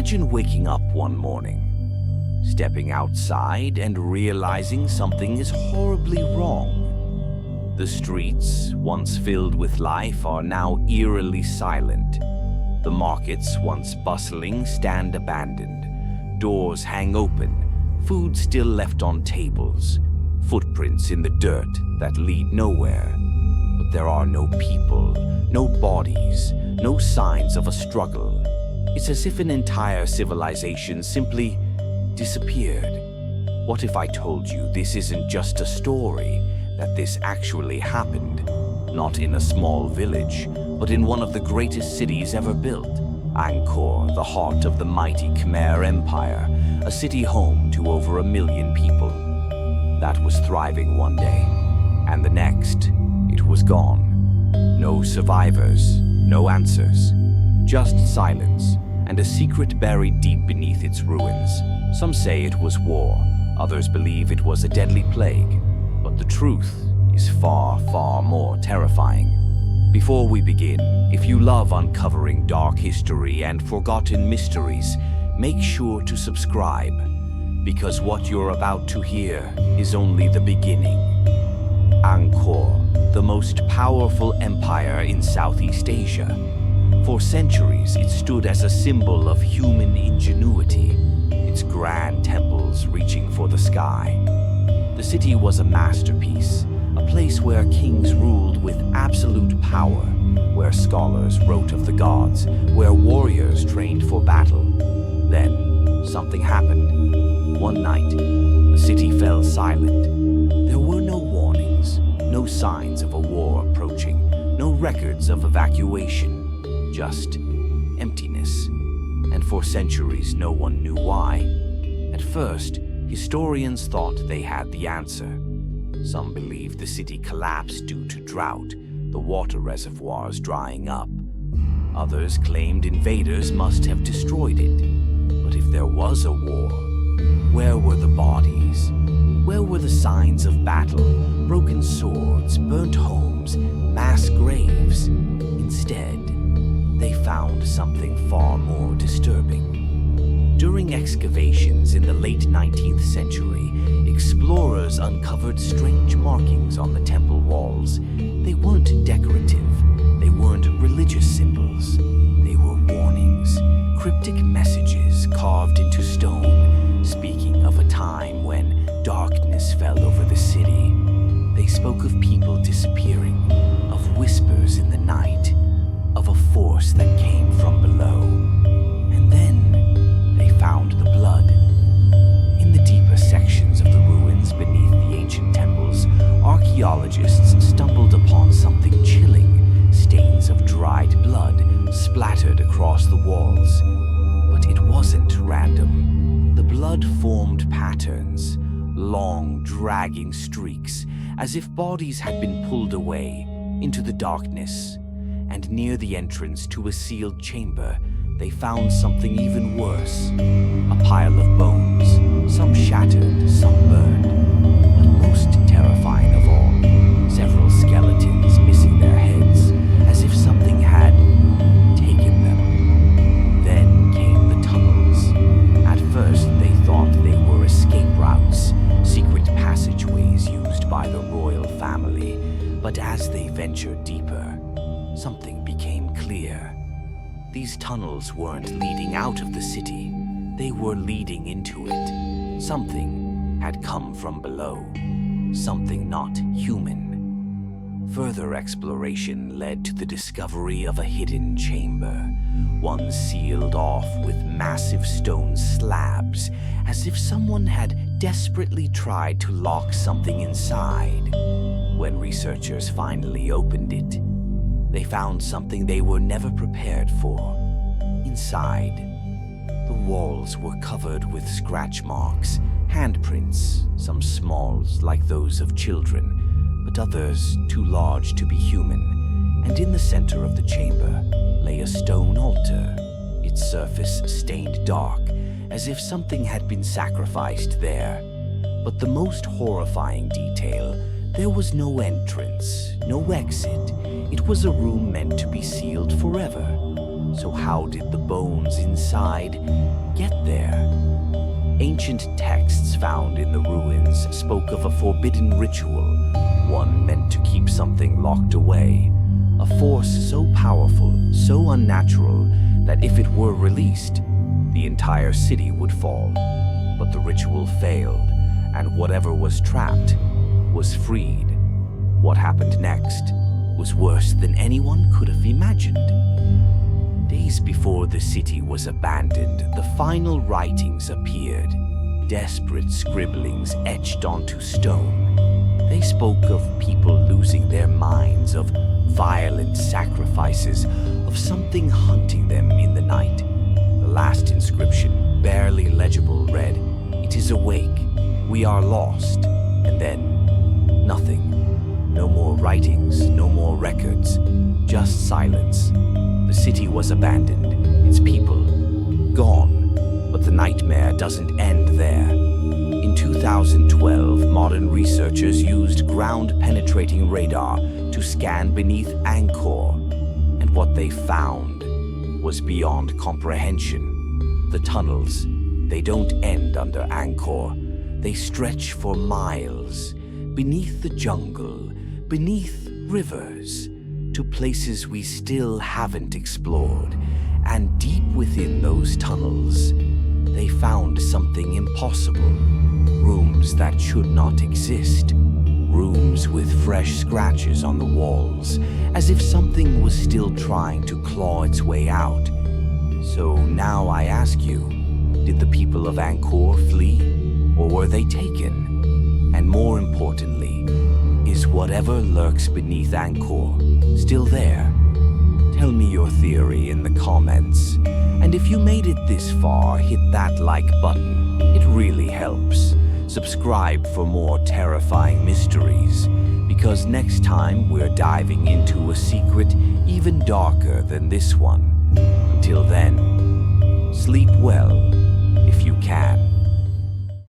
Imagine waking up one morning, stepping outside and realizing something is horribly wrong. The streets, once filled with life, are now eerily silent. The markets, once bustling, stand abandoned. Doors hang open, food still left on tables, footprints in the dirt that lead nowhere. But there are no people, no bodies, no signs of a struggle. It's as if an entire civilization simply disappeared. What if I told you this isn't just a story, that this actually happened? Not in a small village, but in one of the greatest cities ever built. Angkor, the heart of the mighty Khmer Empire, a city home to over 1 million people. That was thriving one day, and the next, it was gone. No survivors, no answers, just silence, and a secret buried deep beneath its ruins. Some say it was war, others believe it was a deadly plague, but the truth is far, far more terrifying. Before we begin, if you love uncovering dark history and forgotten mysteries, make sure to subscribe, because what you're about to hear is only the beginning. Angkor, the most powerful empire in Southeast Asia. For centuries, it stood as a symbol of human ingenuity, its grand temples reaching for the sky. The city was a masterpiece, a place where kings ruled with absolute power, where scholars wrote of the gods, where warriors trained for battle. Then, something happened. One night, the city fell silent. There were no warnings, no signs of a war approaching, no records of evacuation. Just emptiness, and for centuries no one knew why. At first, historians thought they had the answer. Some believed the city collapsed due to drought, the water reservoirs drying up. Others claimed invaders must have destroyed it. But if there was a war, where were the bodies? Where were the signs of battle, broken swords, burnt homes, mass graves? Instead, they found something far more disturbing. During excavations in the late 19th century, explorers uncovered strange markings on the temple walls. They weren't decorative, they weren't religious symbols. They were warnings, cryptic messages carved into stone, speaking of a time when darkness fell over the city. They spoke of people disappearing, of whispers in the night, of a force that came from below. And then they found the blood. In the deeper sections of the ruins beneath the ancient temples, archaeologists stumbled upon something chilling, stains of dried blood splattered across the walls. But it wasn't random. The blood formed patterns, long, dragging streaks, as if bodies had been pulled away into the darkness. And near the entrance to a sealed chamber, they found something even worse. A pile of bones, some shattered, some burned. But most terrifying of all, several skeletons missing their heads, as if something had taken them. Then came the tunnels. At first, they thought they were escape routes, secret passageways used by the royal family. But as they ventured deeper, something became clear. These tunnels weren't leading out of the city, they were leading into it. Something had come from below, something not human. Further exploration led to the discovery of a hidden chamber, one sealed off with massive stone slabs, as if someone had desperately tried to lock something inside. When researchers finally opened it, they found something they were never prepared for. Inside, the walls were covered with scratch marks, handprints, some small like those of children, but others too large to be human. And in the center of the chamber lay a stone altar, its surface stained dark, as if something had been sacrificed there. But the most horrifying detail, there was no entrance, no exit. It was a room meant to be sealed forever. So how did the bones inside get there? Ancient texts found in the ruins spoke of a forbidden ritual, one meant to keep something locked away. A force so powerful, so unnatural, that if it were released, the entire city would fall. But the ritual failed, and whatever was trapped was freed. What happened next was worse than anyone could have imagined. Days before the city was abandoned, the final writings appeared, desperate scribblings etched onto stone. They spoke of people losing their minds, of violent sacrifices, of something hunting them in the night. The last inscription, barely legible, read, "It is awake, we are lost," and then nothing. No more writings, no more records, just silence. The city was abandoned, its people gone, but the nightmare doesn't end there. In 2012, modern researchers used ground-penetrating radar to scan beneath Angkor, and what they found was beyond comprehension. The tunnels, they don't end under Angkor. They stretch for miles, beneath the jungle, beneath rivers, to places we still haven't explored. And deep within those tunnels, they found something impossible. Rooms that should not exist. Rooms with fresh scratches on the walls, as if something was still trying to claw its way out. So now I ask you, did the people of Angkor flee, or were they taken? And more importantly, is whatever lurks beneath Angkor still there? Tell me your theory in the comments. And if you made it this far, hit that like button. It really helps. Subscribe for more terrifying mysteries, because next time we're diving into a secret even darker than this one. Until then, sleep well if you can.